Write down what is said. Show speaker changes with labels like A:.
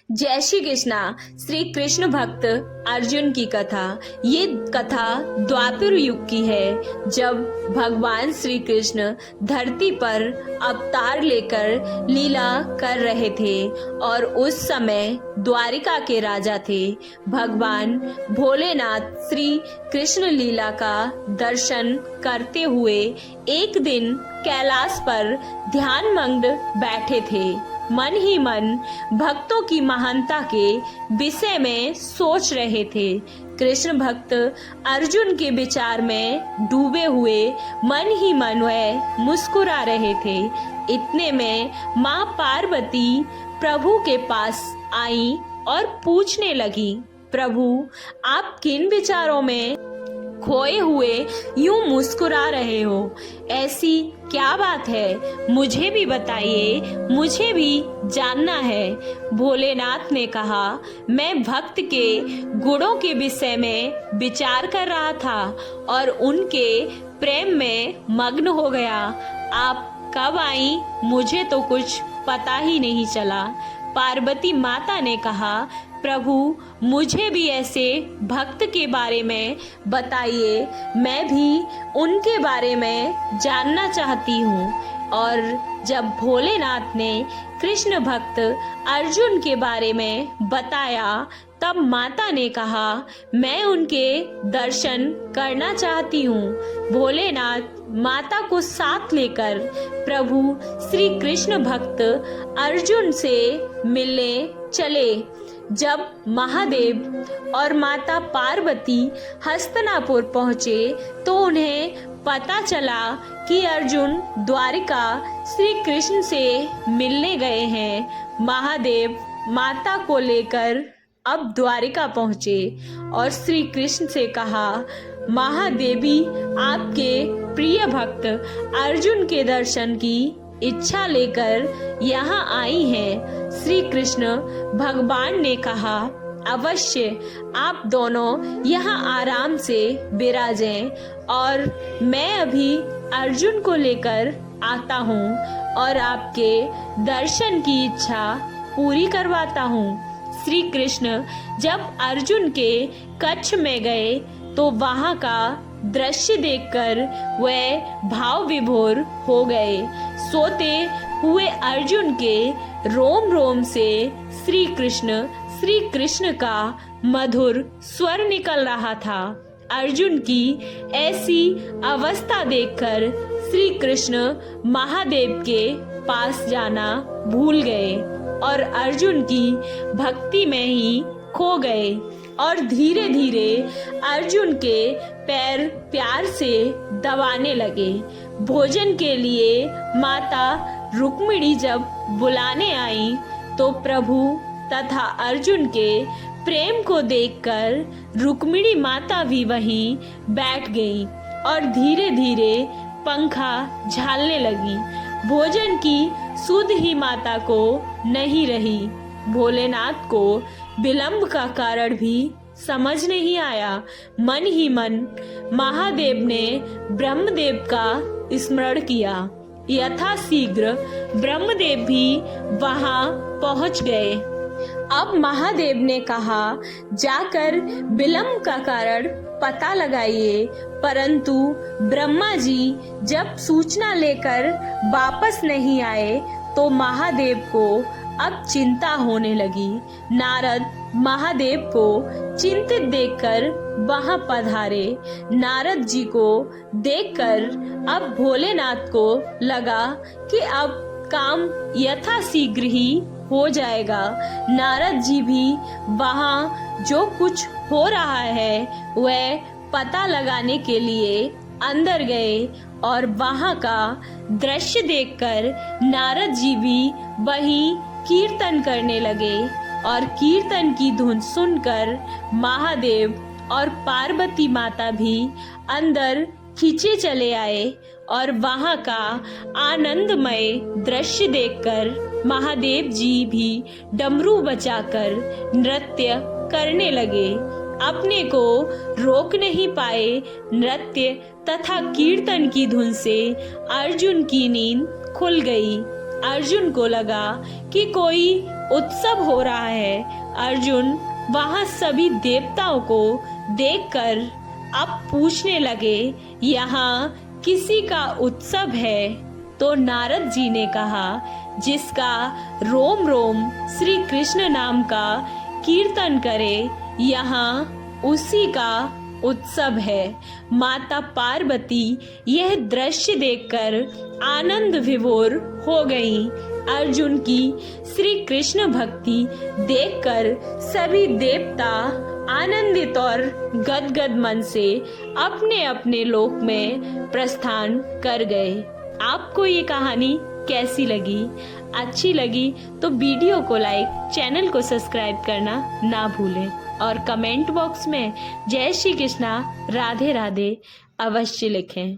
A: जय श्री कृष्णा। श्री कृष्ण भक्त अर्जुन की कथा। ये कथा द्वापर युग की है, जब भगवान श्री कृष्ण धरती पर अवतार लेकर लीला कर रहे थे और उस समय द्वारिका के राजा थे। भगवान भोलेनाथ श्री कृष्ण लीला का दर्शन करते हुए एक दिन कैलाश पर ध्यानमग्न बैठे थे। मन ही मन भक्तों की महानता के विषय में सोच रहे थे। कृष्ण भक्त अर्जुन के विचार में डूबे हुए मन ही मन वह मुस्कुरा रहे थे। इतने में माँ पार्वती प्रभु के पास आई और पूछने लगी, प्रभु आप किन विचारों में खोए हुए यूं मुस्कुरा रहे हो? ऐसी क्या बात है, मुझे भी बताइए, मुझे भी जानना है। भोलेनाथ ने कहा, मैं भक्त के गुणों के विषय में विचार कर रहा था और उनके प्रेम में मग्न हो गया। आप कब आई मुझे तो कुछ पता ही नहीं चला। पार्वती माता ने कहा, प्रभु मुझे भी ऐसे भक्त के बारे में बताइए, मैं भी उनके बारे में जानना चाहती हूँ। और जब भोलेनाथ ने कृष्ण भक्त अर्जुन के बारे में बताया, तब माता ने कहा, मैं उनके दर्शन करना चाहती हूँ। भोलेनाथ माता को साथ लेकर प्रभु श्री कृष्ण भक्त अर्जुन से मिलने चले। जब महादेव और माता पार्वती हस्तिनापुर पहुँचे तो उन्हें पता चला कि अर्जुन द्वारिका श्री कृष्ण से मिलने गए हैं। महादेव माता को लेकर अब द्वारिका पहुँचे और श्री कृष्ण से कहा, महादेवी आपके प्रिय भक्त अर्जुन के दर्शन की इच्छा लेकर यहाँ आई हैं। श्री कृष्ण भगवान ने कहा, अवश्य आप दोनों यहाँ आराम से विराजें और मैं अभी अर्जुन को लेकर आता हूँ और आपके दर्शन की इच्छा पूरी करवाता हूँ। श्री कृष्ण जब अर्जुन के कक्ष में गए तो वहाँ का दृश्य देखकर वह भाव विभोर हो गए। सोते हुए अर्जुन के रोम रोम से श्री कृष्ण का मधुर स्वर निकल रहा था। अर्जुन की ऐसी अवस्था देखकर श्री कृष्ण महादेव के पास जाना भूल गए और अर्जुन की भक्ति में ही खो गए और धीरे धीरे अर्जुन के पैर प्यार से दबाने लगे। भोजन के लिए माता रुक्मिणी जब बुलाने आई तो प्रभु तथा अर्जुन के प्रेम को देखकर रुक्मिणी माता भी वहीं बैठ गई और धीरे धीरे पंखा झालने लगी। भोजन की सुध ही माता को नहीं रही। भोलेनाथ को विलंब का कारण भी समझ नहीं आया। मन ही मन महादेव ने ब्रह्मदेव का स्मरण किया। यथाशीघ्र ब्रह्मदेव भी वहां पहुंच गए। अब महादेव ने कहा, जाकर विलंब का कारण पता लगाइए। परंतु ब्रह्मा जी जब सूचना लेकर वापस नहीं आए तो महादेव को अब चिंता होने लगी। नारद महादेव को चिंतित देखकर वहां पधारे। नारद जी को देखकर अब भोलेनाथ को लगा कि अब काम यथाशीघ्र ही हो जाएगा। नारद जी भी वहां जो कुछ हो रहा है वह पता लगाने के लिए अंदर गए और वहां का दृश्य देखकर नारद जी भी वही कीर्तन करने लगे और कीर्तन की धुन सुनकर महादेव और पार्वती माता भी अंदर खींचे चले आए और वहां का आनंदमय दृश्य देखकर महादेव जी भी डमरू बजाकर नृत्य करने लगे। अपने को रोक नहीं पाए। नृत्य तथा कीर्तन की धुन से अर्जुन की नींद खुल गई। अर्जुन को लगा कि कोई उत्सव हो रहा है। अर्जुन वहां सभी देवताओं को देखकर अब पूछने लगे, यहाँ किसी का उत्सव है? तो नारद जी ने कहा, जिसका रोम रोम श्री कृष्ण नाम का कीर्तन करे, यहाँ उसी का उत्सव है। माता पार्वती यह दृश्य देखकर आनंद विभोर हो गईं। अर्जुन की श्री कृष्ण भक्ति देखकर सभी देवता आनंदित और गदगद मन से अपने अपने लोक में प्रस्थान कर गए। आपको ये कहानी कैसी लगी? अच्छी लगी तो वीडियो को लाइक, चैनल को सब्सक्राइब करना ना भूलें और कमेंट बॉक्स में जय श्री कृष्णा, राधे राधे अवश्य लिखें।